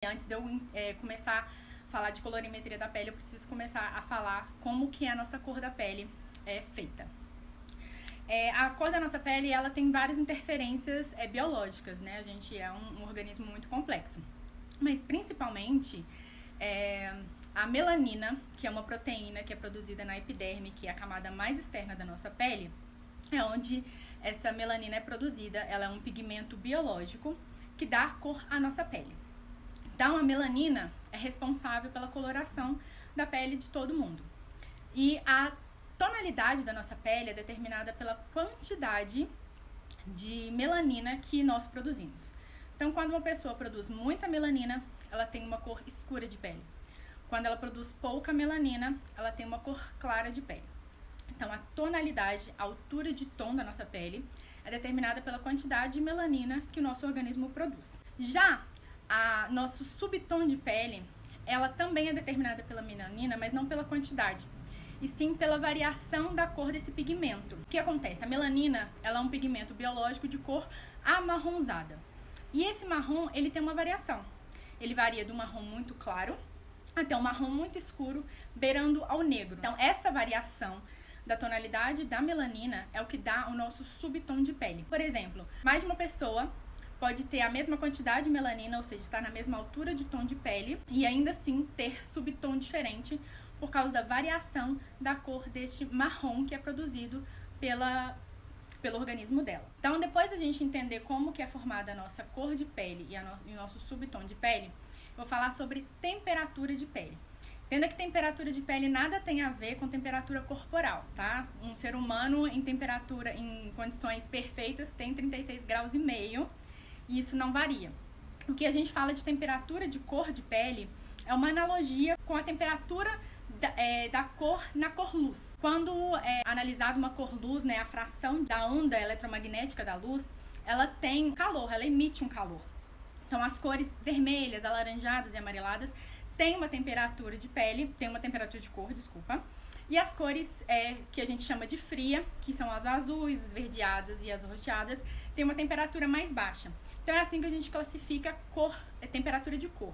Antes de eu começar a falar de colorimetria da pele, eu preciso começar a falar como que a nossa cor da pele é feita. A cor da nossa pele, ela tem várias interferências biológicas, né? A gente é um organismo muito complexo. Mas, principalmente, a melanina, que é uma proteína que é produzida na epiderme, que é a camada mais externa da nossa pele, é onde essa melanina é produzida. Ela é um pigmento biológico que dá cor à nossa pele. Então, a melanina é responsável pela coloração da pele de todo mundo. E a tonalidade da nossa pele é determinada pela quantidade de melanina que nós produzimos. Então, quando uma pessoa produz muita melanina, ela tem uma cor escura de pele. Quando ela produz pouca melanina, ela tem uma cor clara de pele. Então, a tonalidade, a altura de tom da nossa pele é determinada pela quantidade de melanina que o nosso organismo produz. Já nosso subtom de pele, ela também é determinada pela melanina, mas não pela quantidade, e sim pela variação da cor desse pigmento. O que acontece? A melanina, ela é um pigmento biológico de cor amarronzada. E esse marrom, ele tem uma variação. Ele varia do marrom muito claro até um marrom muito escuro, beirando ao negro. Então, essa variação da tonalidade da melanina é o que dá o nosso subtom de pele. Por exemplo, mais de uma pessoa pode ter a mesma quantidade de melanina, ou seja, estar na mesma altura de tom de pele, e ainda assim ter subtom diferente por causa da variação da cor deste marrom que é produzido pelo organismo dela. Então, depois da gente entender como que é formada a nossa cor de pele e o nosso subtom de pele, eu vou falar sobre temperatura de pele. Entenda que temperatura de pele nada tem a ver com temperatura corporal, tá? Um ser humano em condições perfeitas tem 36,5 graus, e isso não varia. O que a gente fala de temperatura de cor de pele é uma analogia com a temperatura da cor na cor-luz. Quando é analisada uma cor-luz, né, a fração da onda eletromagnética da luz, ela tem calor, ela emite um calor. Então, as cores vermelhas, alaranjadas e amareladas têm uma temperatura de pele, tem uma temperatura de cor, desculpa. E as cores que a gente chama de fria, que são as azuis, esverdeadas e as roxadas, têm uma temperatura mais baixa. Então, é assim que a gente classifica temperatura de cor,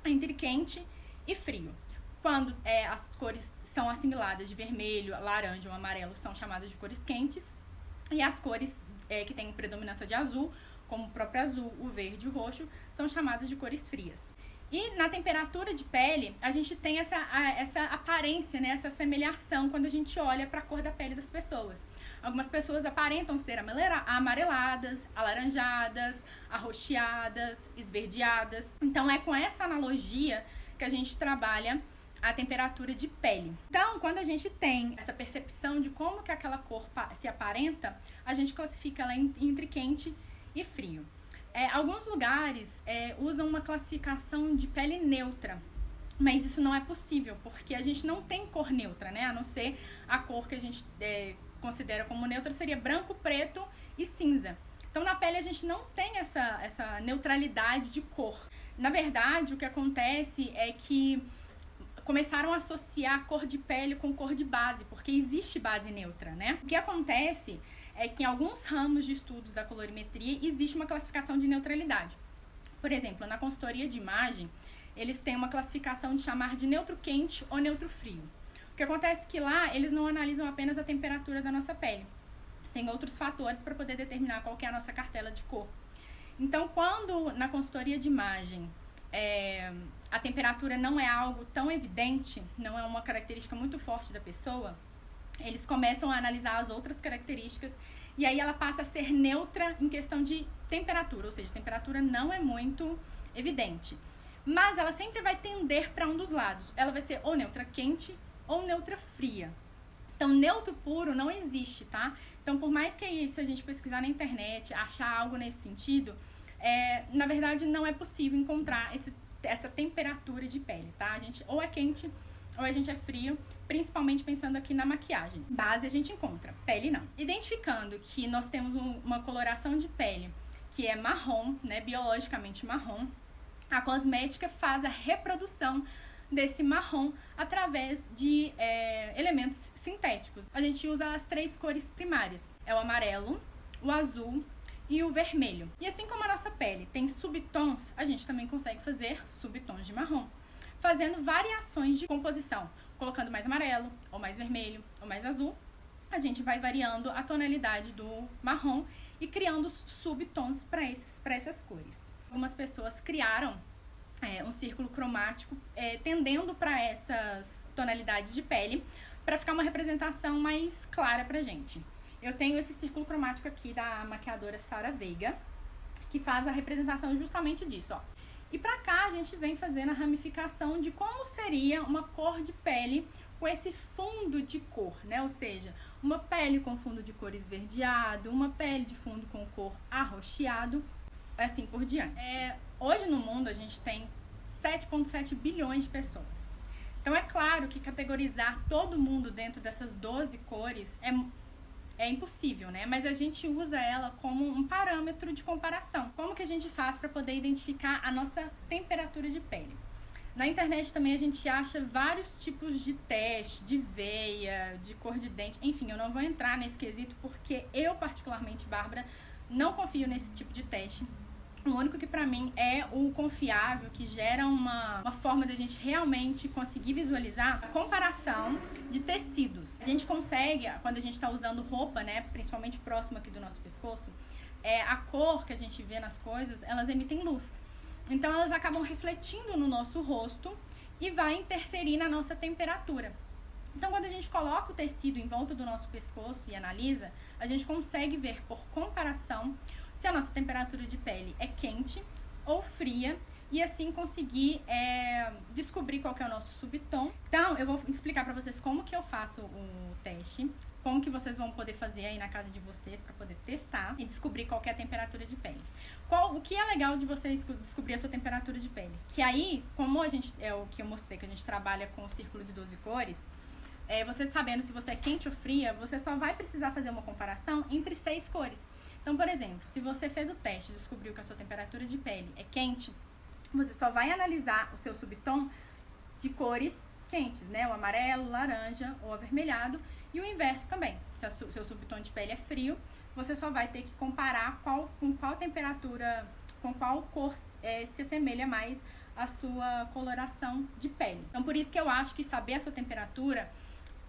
entre quente e frio. Quando as cores são assimiladas de vermelho, laranja ou amarelo, são chamadas de cores quentes. E as cores que têm predominância de azul, como o próprio azul, o verde e o roxo, são chamadas de cores frias. E na temperatura de pele, a gente tem essa aparência, né, essa assemelhação quando a gente olha para a cor da pele das pessoas. Algumas pessoas aparentam ser amareladas, alaranjadas, arroxeadas, esverdeadas. Então, é com essa analogia que a gente trabalha a temperatura de pele. Então, quando a gente tem essa percepção de como que aquela cor se aparenta, a gente classifica ela entre quente e frio. Alguns lugares usam uma classificação de pele neutra, mas isso não é possível, porque a gente não tem cor neutra, né? A não ser a cor que a gente considera como neutra seria branco, preto e cinza. Então, na pele a gente não tem essa neutralidade de cor. Na verdade, o que acontece é que começaram a associar cor de pele com cor de base, porque existe base neutra, né? O que acontece é que em alguns ramos de estudos da colorimetria existe uma classificação de neutralidade. Por exemplo, na consultoria de imagem, eles têm uma classificação de chamar de neutro quente ou neutro frio. O que acontece é que lá eles não analisam apenas a temperatura da nossa pele. Tem outros fatores para poder determinar qual que é a nossa cartela de cor. Então, quando na consultoria de imagem a temperatura não é algo tão evidente, não é uma característica muito forte da pessoa, eles começam a analisar as outras características e aí ela passa a ser neutra em questão de temperatura, ou seja, a temperatura não é muito evidente. Mas ela sempre vai tender para um dos lados. Ela vai ser ou neutra quente ou neutra fria. Então, neutro puro não existe, tá? Então, por mais que isso a gente pesquisar na internet, achar algo nesse sentido, na verdade não é possível encontrar essa temperatura de pele, tá? A gente ou é quente ou a gente é frio, principalmente pensando aqui na maquiagem. Base a gente encontra, pele não. Identificando que nós temos uma coloração de pele que é marrom, né, biologicamente marrom, a cosmética faz a reprodução desse marrom através de elementos sintéticos. A gente usa as 3 cores primárias, é o amarelo, o azul e o vermelho. E assim como a nossa pele tem subtons, a gente também consegue fazer subtons de marrom, fazendo variações de composição, colocando mais amarelo, ou mais vermelho, ou mais azul. A gente vai variando a tonalidade do marrom e criando subtons para essas cores. Algumas pessoas criaram um círculo cromático tendendo para essas tonalidades de pele, para ficar uma representação mais clara pra gente. Eu tenho esse círculo cromático aqui da maquiadora Sara Veiga, que faz a representação justamente disso, ó. E pra cá a gente vem fazendo a ramificação de como seria uma cor de pele com esse fundo de cor, né? Ou seja, uma pele com fundo de cor esverdeado, uma pele de fundo com cor arroxeado, assim por diante. Hoje no mundo a gente tem 7,7 bilhões de pessoas. Então é claro que categorizar todo mundo dentro dessas 12 cores é impossível, né? Mas a gente usa ela como um parâmetro de comparação. Como que a gente faz para poder identificar a nossa temperatura de pele? Na internet também a gente acha vários tipos de teste, de veia, de cor de dente, enfim, eu não vou entrar nesse quesito porque eu, particularmente, Bárbara, não confio nesse tipo de teste. O único que pra mim é o confiável, que gera uma forma da gente realmente conseguir visualizar a comparação de tecidos. A gente consegue, quando a gente tá usando roupa, né, principalmente próximo aqui do nosso pescoço, a cor que a gente vê nas coisas, elas emitem luz. Então elas acabam refletindo no nosso rosto e vai interferir na nossa temperatura. Então quando a gente coloca o tecido em volta do nosso pescoço e analisa, a gente consegue ver por comparação se a nossa temperatura de pele é quente ou fria e assim conseguir descobrir qual que é o nosso subtom. Então eu vou explicar pra vocês como que eu faço o teste, como que vocês vão poder fazer aí na casa de vocês para poder testar e descobrir qual que é a temperatura de pele. O que é legal de você descobrir a sua temperatura de pele? Que aí, como a gente, é o que eu mostrei, que a gente trabalha com o círculo de 12 cores, você sabendo se você é quente ou fria, você só vai precisar fazer uma comparação entre 6 cores. Então, por exemplo, se você fez o teste e descobriu que a sua temperatura de pele é quente, você só vai analisar o seu subtom de cores quentes, né? O amarelo, laranja ou avermelhado. E o inverso também. Se o seu subtom de pele é frio, você só vai ter que comparar com qual temperatura, com qual cor se assemelha mais à sua coloração de pele. Então, por isso que eu acho que saber a sua temperatura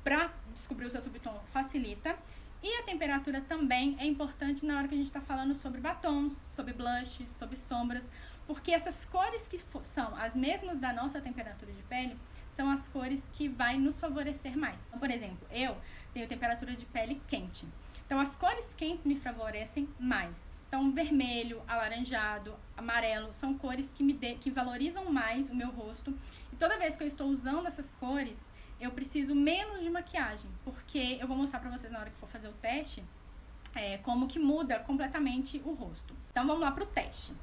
para descobrir o seu subtom facilita. E a temperatura também é importante na hora que a gente está falando sobre batons, sobre blush, sobre sombras, porque essas cores que são as mesmas da nossa temperatura de pele são as cores que vai nos favorecer mais. Então, por exemplo, eu tenho temperatura de pele quente. Então, as cores quentes me favorecem mais. Então, vermelho, alaranjado, amarelo são cores que valorizam mais o meu rosto. E toda vez que eu estou usando essas cores, eu preciso menos de maquiagem, porque eu vou mostrar pra vocês na hora que for fazer o teste como que muda completamente o rosto. Então vamos lá pro teste.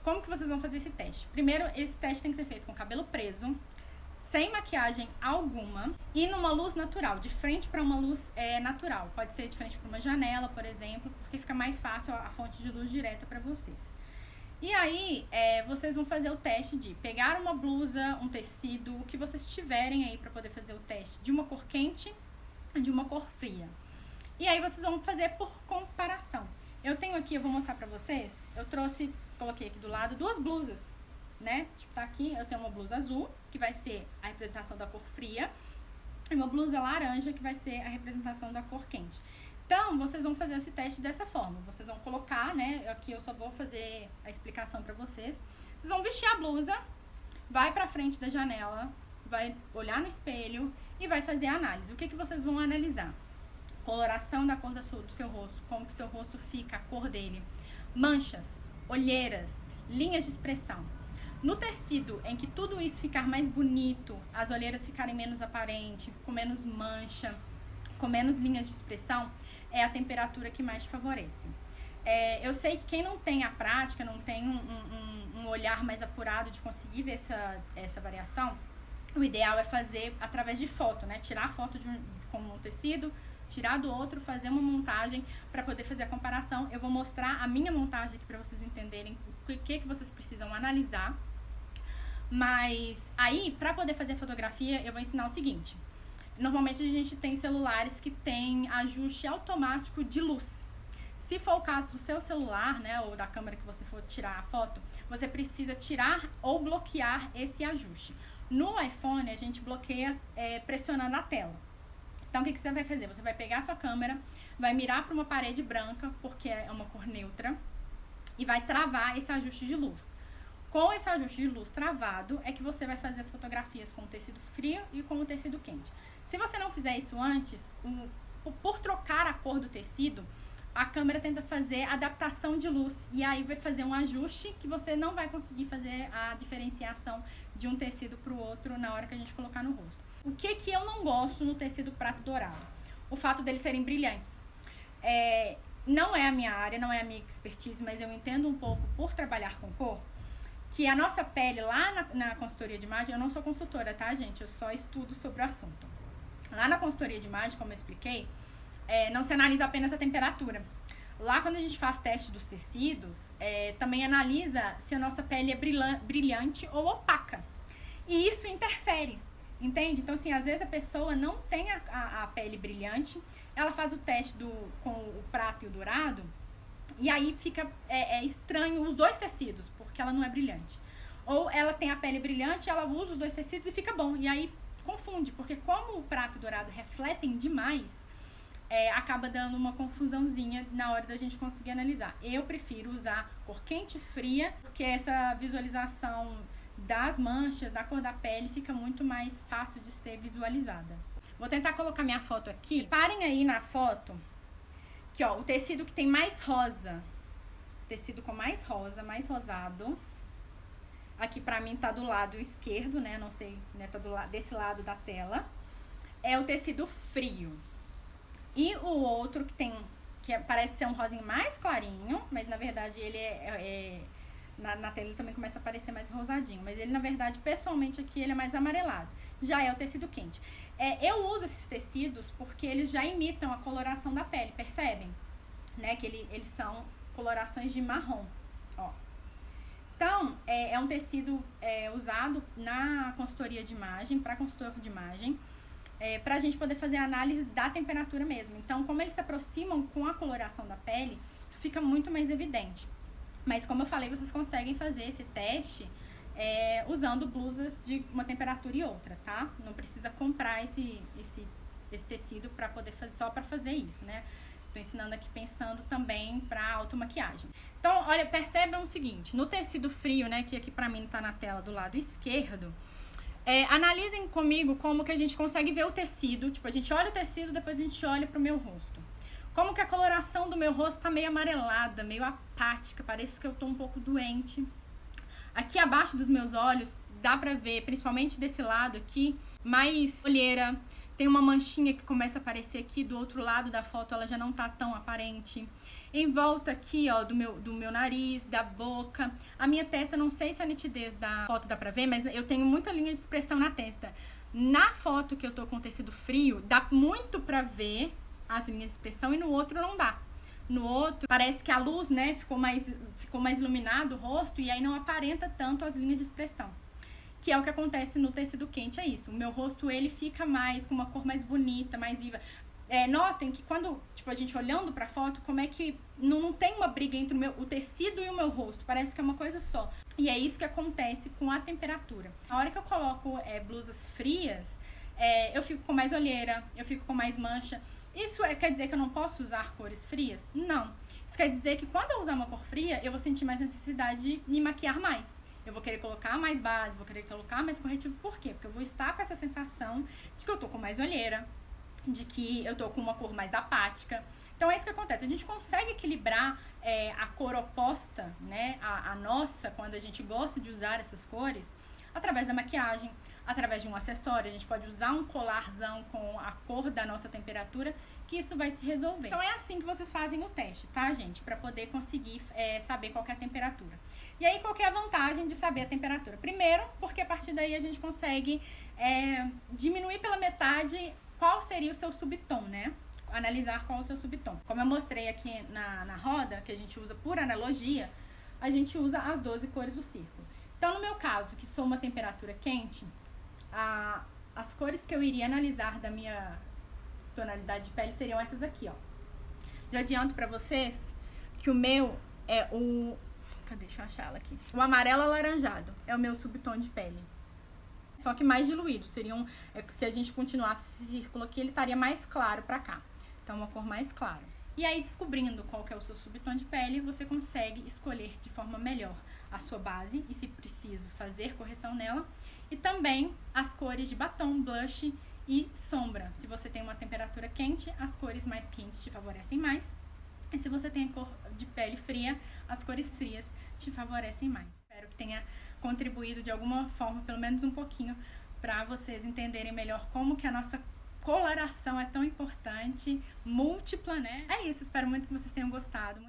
Como que vocês vão fazer esse teste? Primeiro, esse teste tem que ser feito com cabelo preso, sem maquiagem alguma e numa luz natural, de frente para uma luz natural. Pode ser de frente para uma janela, por exemplo, porque fica mais fácil a fonte de luz direta para vocês. E aí, vocês vão fazer o teste de pegar uma blusa, um tecido, o que vocês tiverem aí pra poder fazer o teste de uma cor quente e de uma cor fria. E aí vocês vão fazer por comparação. Eu tenho aqui, eu vou mostrar pra vocês, coloquei aqui do lado 2 blusas, né? Tipo, tá aqui, eu tenho uma blusa azul, que vai ser a representação da cor fria, e uma blusa laranja, que vai ser a representação da cor quente. Então, vocês vão fazer esse teste dessa forma. Vocês vão colocar, né? Aqui eu só vou fazer a explicação pra vocês. Vocês vão vestir a blusa, vai pra frente da janela, vai olhar no espelho e vai fazer a análise. O que vocês vão analisar? Coloração da cor do seu rosto, como que o seu rosto fica, a cor dele. Manchas, olheiras, linhas de expressão. No tecido em que tudo isso ficar mais bonito, as olheiras ficarem menos aparentes, com menos mancha, com menos linhas de expressão, é a temperatura que mais te favorece. Eu sei que quem não tem a prática, não tem um olhar mais apurado de conseguir ver essa variação, o ideal é fazer através de foto, né? Tirar a foto com um tecido, tirar do outro, fazer uma montagem para poder fazer a comparação. Eu vou mostrar a minha montagem aqui para vocês entenderem o que vocês precisam analisar. Mas aí, para poder fazer a fotografia, eu vou ensinar o seguinte. Normalmente a gente tem celulares que tem ajuste automático de luz. Se for o caso do seu celular, né, ou da câmera que você for tirar a foto, você precisa tirar ou bloquear esse ajuste. No iPhone, a gente bloqueia pressionando a tela. Então, o que você vai fazer? Você vai pegar a sua câmera, vai mirar para uma parede branca, porque é uma cor neutra, e vai travar esse ajuste de luz. Com esse ajuste de luz travado, é que você vai fazer as fotografias com o tecido frio e com o tecido quente. Se você não fizer isso antes, por trocar a cor do tecido, a câmera tenta fazer adaptação de luz, e aí vai fazer um ajuste que você não vai conseguir fazer a diferenciação de um tecido para o outro na hora que a gente colocar no rosto. O que eu não gosto no tecido prata dourado? O fato deles serem brilhantes. Não é a minha área, não é a minha expertise, mas eu entendo um pouco por trabalhar com cor, que a nossa pele lá na consultoria de imagem, eu não sou consultora, tá, gente? Eu só estudo sobre o assunto. Lá na consultoria de imagem, como eu expliquei, não se analisa apenas a temperatura. Lá, quando a gente faz teste dos tecidos, também analisa se a nossa pele é brilhante ou opaca. E isso interfere. Entende? Então, assim, às vezes a pessoa não tem a pele brilhante, ela faz o teste com o prata e o dourado, e aí fica estranho os dois tecidos, porque ela não é brilhante. Ou ela tem a pele brilhante, ela usa os dois tecidos e fica bom. E aí confunde, porque como o prata e o dourado refletem demais, acaba dando uma confusãozinha na hora da gente conseguir analisar. Eu prefiro usar cor quente e fria, porque essa visualização das manchas, da cor da pele, fica muito mais fácil de ser visualizada. Vou tentar colocar minha foto aqui. Parem aí na foto, que ó, o tecido que tem mais rosa, tecido com mais rosa, mais rosado, aqui pra mim tá do lado esquerdo, né, não sei, né, tá desse lado da tela, é o tecido frio. E o outro que parece ser um rosinho mais clarinho, mas na verdade ele na tela ele também começa a aparecer mais rosadinho, mas ele, na verdade, pessoalmente aqui, ele é mais amarelado. Já é o tecido quente. Eu uso esses tecidos porque eles já imitam a coloração da pele, percebem? Né? Que eles são colorações de marrom, ó. Então, é um tecido usado na consultoria de imagem, para consultor de imagem, para a gente poder fazer a análise da temperatura mesmo. Então, como eles se aproximam com a coloração da pele, isso fica muito mais evidente. Mas, como eu falei, vocês conseguem fazer esse teste usando blusas de uma temperatura e outra, tá? Não precisa comprar esse tecido para poder fazer, só para fazer isso, né? Tô ensinando aqui pensando também para automaquiagem. Então, olha, percebam o seguinte, no tecido frio, né, que aqui pra mim tá na tela do lado esquerdo, analisem comigo como que a gente consegue ver o tecido, tipo, a gente olha o tecido, depois a gente olha pro meu rosto. Como que a coloração do meu rosto tá meio amarelada, meio apática, parece que eu tô um pouco doente. Aqui abaixo dos meus olhos, dá pra ver, principalmente desse lado aqui, mais olheira. Tem uma manchinha que começa a aparecer aqui do outro lado da foto, ela já não tá tão aparente. Em volta aqui, ó, do meu nariz, da boca. A minha testa, não sei se a nitidez da foto dá pra ver, mas eu tenho muita linha de expressão na testa. Na foto que eu tô com tecido frio, dá muito pra ver as linhas de expressão e no outro não dá. No outro, parece que a luz, né, ficou mais iluminado o rosto e aí não aparenta tanto as linhas de expressão. Que é o que acontece no tecido quente, é isso. O meu rosto, ele fica mais, com uma cor mais bonita, mais viva. Notem que quando, tipo, a gente olhando pra foto, como é que não tem uma briga entre o tecido e o meu rosto. Parece que é uma coisa só. E é isso que acontece com a temperatura. Na hora que eu coloco blusas frias, eu fico com mais olheira, eu fico com mais mancha. Isso quer dizer que eu não posso usar cores frias? Não. Isso quer dizer que quando eu usar uma cor fria, eu vou sentir mais necessidade de me maquiar mais. Eu vou querer colocar mais base, vou querer colocar mais corretivo. Por quê? Porque eu vou estar com essa sensação de que eu tô com mais olheira, de que eu tô com uma cor mais apática. Então é isso que acontece. A gente consegue equilibrar a cor oposta, né, a nossa, quando a gente gosta de usar essas cores, através da maquiagem, através de um acessório. A gente pode usar um colarzão com a cor da nossa temperatura, que isso vai se resolver. Então é assim que vocês fazem o teste, tá, gente? Pra poder conseguir saber qual que é a temperatura. E aí, qual que é a vantagem de saber a temperatura? Primeiro, porque a partir daí a gente consegue diminuir pela metade qual seria o seu subtom, né? Analisar qual é o seu subtom. Como eu mostrei aqui na roda, que a gente usa por analogia, a gente usa as 12 cores do círculo. Então, no meu caso, que sou uma temperatura quente, as cores que eu iria analisar da minha tonalidade de pele seriam essas aqui, ó. Já adianto pra vocês que o meu é o... Cadê? Deixa eu achar ela aqui. O amarelo alaranjado é o meu subtom de pele. Só que mais diluído. Se a gente continuasse esse círculo aqui, ele estaria mais claro pra cá. Então, uma cor mais clara. E aí, descobrindo qual que é o seu subtom de pele, você consegue escolher de forma melhor a sua base e, se preciso, fazer correção nela. E também as cores de batom, blush e sombra. Se você tem uma temperatura quente, as cores mais quentes te favorecem mais. E se você tem a cor de pele fria, as cores frias te favorecem mais. Espero que tenha contribuído de alguma forma, pelo menos um pouquinho, para vocês entenderem melhor como que a nossa coloração é tão importante, múltipla, né? É isso, espero muito que vocês tenham gostado.